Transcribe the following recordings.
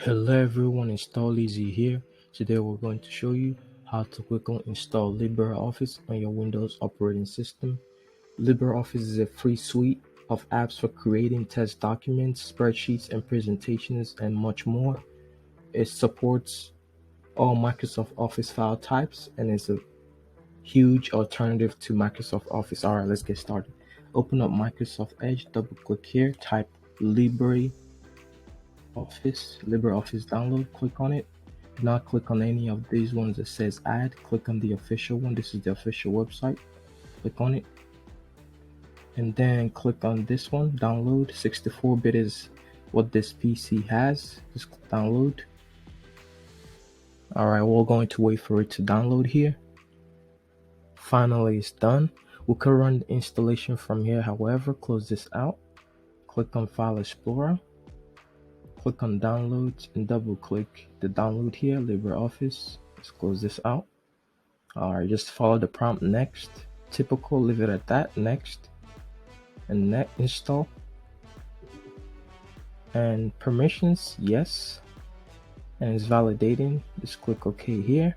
Hello everyone, Install Easy here. Today we're going to show you how to quickly install LibreOffice on your Windows operating system. LibreOffice is a free suite of apps for creating test documents, spreadsheets, and presentations, and much more. It supports all Microsoft Office file types and is a huge alternative to Microsoft Office. Alright, let's get started. Open up Microsoft Edge, double click here, type LibreOffice download, click on it. Do not click on any of these ones that says add. Click on the official one. This is the official website. Click on it and then click on this one, download. 64-bit is what this PC has. Just click download. Alright, we're going to wait for it to download here. Finally, it's done. We can run the installation from here. However, close this out. Click on File Explorer. Click on Downloads and double click the download here, LibreOffice. Let's close this out. Alright, just follow the prompt, next. Typical, leave it at that, next. And net install. And permissions, yes. And it's validating. Just click OK here.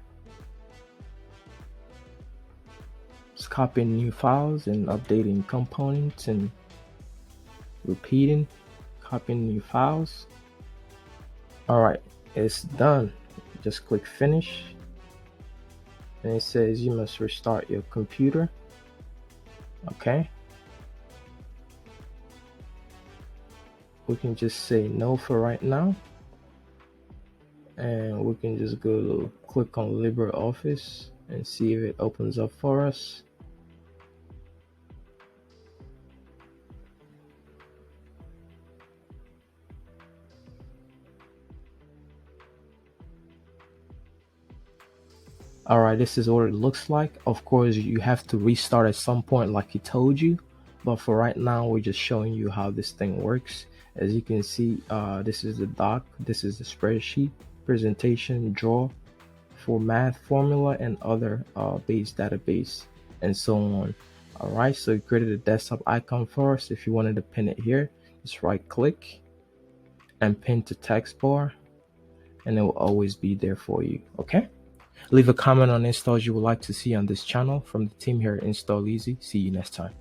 Just copying new files and updating components and repeating, copying new files. Alright, it's done. Just click finish. And it says you must restart your computer. Okay. We can just say no for right now. And we can just go click on LibreOffice and see if it opens up for us. Alright, this is what it looks like. Of course, you have to restart at some point like he told you, but for right now we're just showing you how this thing works. As you can see, this is the doc, this is the spreadsheet, presentation, draw for math formula and other base database and so on. Alright, so you created a desktop icon for us. If you wanted to pin it here, just right click and pin to text bar and it will always be there for you. Okay, leave a comment on installs you would like to see on this channel. From the team here at Install Easy, see you next time.